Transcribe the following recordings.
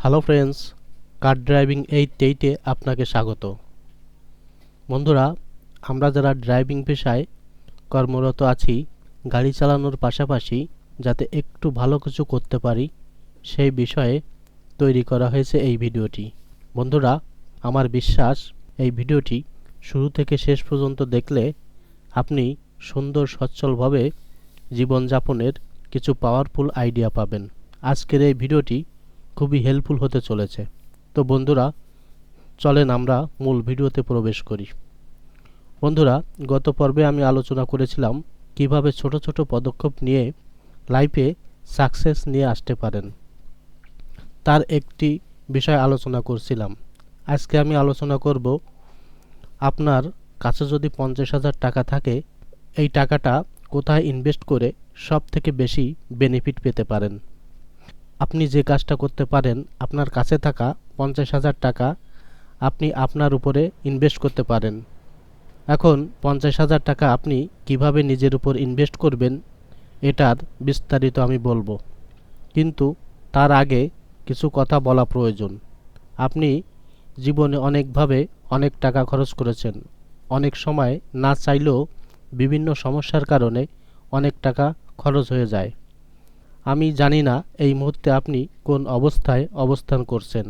Hello friends, কার driving 8 আপনাকে স্বাগত। বন্ধুরা, আমরা যারা ড্রাইভিং পেশায় কর্মরত আছি, গাড়ি চালানোর পাশাপাশি যাতে একটু ভালো কিছু করতে পারি সেই বিষয়ে তৈরি করা হয়েছে এই ভিডিওটি। বন্ধুরা, আমার বিশ্বাস এই ভিডিওটি শুরু থেকে শেষ পর্যন্ত দেখলে আপনি সুন্দর সচ্ছলভাবে জীবনযাপনের কিছু পাওয়ারফুল আইডিয়া পাবেন। আজকের এই ভিডিওটি খুবই হেল্পফুল হতে চলেছে। তো বন্ধুরা, চলেন আমরা মূল ভিডিওতে প্রবেশ করি। বন্ধুরা, গত পর্বে আমি আলোচনা করেছিলাম কিভাবে ছোট ছোট পদক্ষেপ নিয়ে লাইফে সাকসেস নিয়ে আসতে পারেন, তার একটি বিষয় আলোচনা করছিলাম। আজকে আমি আলোচনা করব আপনার কাছে যদি 50,000 টাকা থাকে, এই টাকাটা কোথায় ইনভেস্ট করে সব থেকে বেশি বেনিফিট পেতে পারেন। আপনি যে কাজটা করতে পারেন, আপনার কাছে থাকা 50,000 টাকা আপনি আপনার উপরে ইনভেস্ট করতে পারেন। এখন 50,000 টাকা আপনি কিভাবে নিজের উপর ইনভেস্ট করবেন এটার বিস্তারিত আমি বলবো, কিন্তু তার আগে কিছু কথা বলা প্রয়োজন। আপনি জীবনে অনেকভাবে অনেক টাকা খরচ করেছেন, অনেক সময় না চাইলেও বিভিন্ন সমস্যার কারণে অনেক টাকা খরচ হয়ে যায়। আমি জানি না এই মুহূর্তে আপনি কোন অবস্থায় অবস্থান করছেন।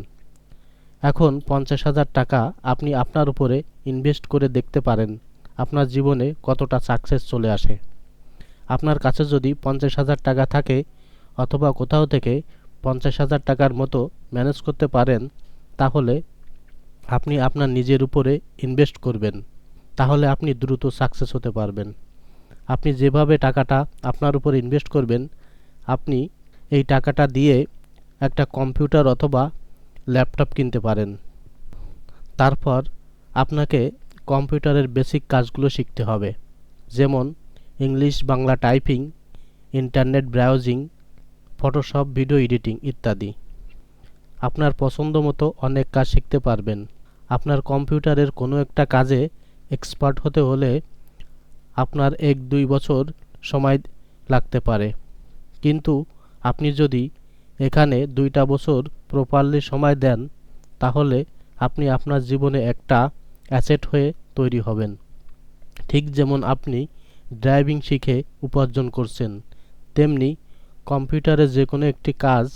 এখন 50,000 টাকা আপনি আপনার উপরে ইনভেস্ট করে দেখতে পারেন আপনার জীবনে কতটা সাকসেস চলে আসে। আপনার কাছে যদি 50,000 টাকা থাকে অথবা কোথাও থেকে 50,000 টাকার মতো ম্যানেজ করতে পারেন, তাহলে আপনি আপনার নিজের উপরে ইনভেস্ট করবেন, তাহলে আপনি দ্রুত সাকসেস হতে পারবেন। আপনি যেভাবে টাকাটা আপনার উপর ইনভেস্ট করবেন, আপনি এই টাকাটা দিয়ে একটা কম্পিউটার অথবা ল্যাপটপ কিনতে পারেন। তারপর আপনাকে কম্পিউটারের বেসিক কাজগুলো শিখতে হবে, যেমন English Bangla typing, internet browsing, Photoshop, video editing ইত্যাদি। আপনার পছন্দ মতো অনেক কাজ শিখতে পারবেন। আপনার কম্পিউটারের কোনো একটা কাজে এক্সপার্ট হতে হলে আপনার 1-2 বছর সময় লাগতে পারে, কিন্তু আপনি যদি এখানে 2টা বছর প্রপারলি সময় দেন, তাহলে আপনি আপনার জীবনে একটা অ্যাসেট হয়ে তৈরি হবেন। ঠিক যেমন আপনি ড্রাইভিং শিখে উপার্জন করছেন, তেমনি কম্পিউটারে যে কোনো একটি কাজ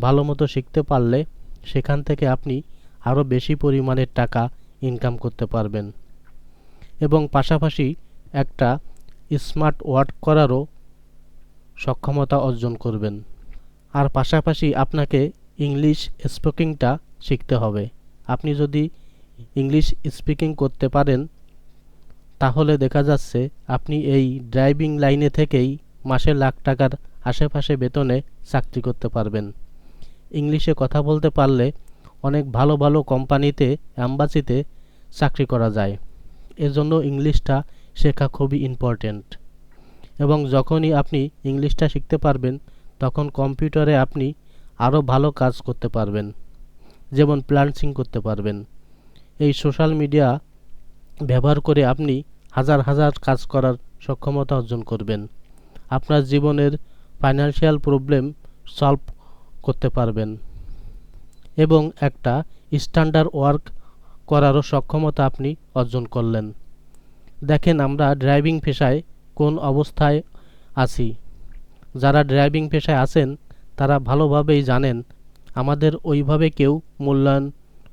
ভালো মতো শিখতে পারলে সেখান থেকে আপনি আরও বেশি পরিমাণের টাকা ইনকাম করতে পারবেন এবং পাশাপাশি একটা স্মার্ট ওয়ার্ক করারও সক্ষমতা অর্জন করবেন। আর পাশাপাশি আপনাকে ইংলিশ স্পিকিংটা শিখতে হবে। আপনি যদি ইংলিশ স্পিকিং করতে পারেন, তাহলে দেখা যাচ্ছে আপনি এই ড্রাইভিং লাইনে থেকেই মাসে লাখ টাকার আশেপাশে বেতনে চাকরি করতে পারবেন। ইংলিশে কথা বলতে পারলে অনেক ভালো ভালো কোম্পানিতে, অ্যাম্বাসিতে চাকরি করা যায়। এজন্য ইংলিশটা শেখা খুবই ইম্পর্ট্যান্ট। এবং যখনই আপনি ইংলিশটা শিখতে পারবেন, তখন কম্পিউটারে আপনি আরও ভালো কাজ করতে পারবেন, যেমন ফ্রিল্যান্সিং করতে পারবেন। এই সোশ্যাল মিডিয়া ব্যবহার করে আপনি হাজার হাজার কাজ করার সক্ষমতা অর্জন করবেন। আপনার জীবনের ফাইন্যান্সিয়াল প্রবলেম সলভ করতে পারবেন এবং একটা স্ট্যান্ডার্ড ওয়ার্ক করারও সক্ষমতা আপনি অর্জন করলেন। দেখেন আমরা ড্রাইভিং পেশায় কোন অবস্থায় আছি। যারা ড্রাইভিং পেশায় আছেন তারা ভালোভাবেই জানেন আমাদের ওইভাবে কেউ মূল্যায়ন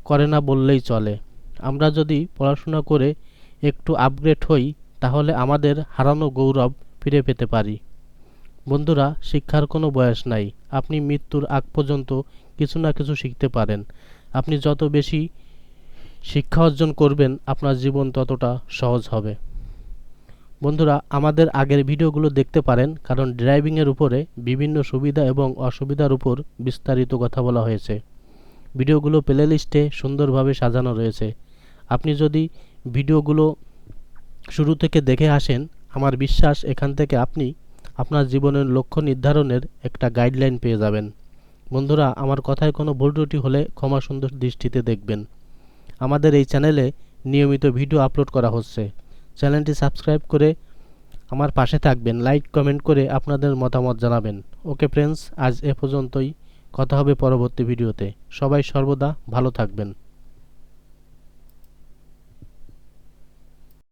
করে না বললেই চলে। আমরা যদি পড়াশোনা করে একটু আপগ্রেড হই, তাহলে আমাদের হারানো গৌরব ফিরে পেতে পারি। বন্ধুরা, শিক্ষার কোনো বয়স নাই। আপনি মৃত্যুর আগ পর্যন্ত কিছু না কিছু শিখতে পারেন। আপনি যত বেশি শিক্ষা অর্জন করবেন, আপনার জীবন ততটা সহজ হবে। বন্ধুরা, আমাদের আগের ভিডিওগুলো দেখতে পারেন, কারণ ড্রাইভিংয়ের উপরে বিভিন্ন সুবিধা এবং অসুবিধার উপর বিস্তারিত কথা বলা হয়েছে। ভিডিওগুলো প্লে লিস্টে সুন্দরভাবে সাজানো রয়েছে। আপনি যদি ভিডিওগুলো শুরু থেকে দেখে আসেন, আমার বিশ্বাস এখান থেকে আপনি আপনার জীবনের লক্ষ্য নির্ধারণের একটা গাইডলাইন পেয়ে যাবেন। বন্ধুরা, আমার কথায় কোনো ভুল ত্রুটি হলে ক্ষমা সুন্দর দৃষ্টিতে দেখবেন। আমাদের এই চ্যানেলে নিয়মিত ভিডিও আপলোড করা হচ্ছে। চ্যানেলটি সাবস্ক্রাইব করে আমার পাশে থাকবেন, লাইক কমেন্ট করে আপনাদের মতামত জানাবেন। ওকে ফ্রেন্ডস, আজ এ পর্যন্তই। কথা হবে পরবর্তী ভিডিওতে। সবাই সর্বদা ভালো থাকবেন।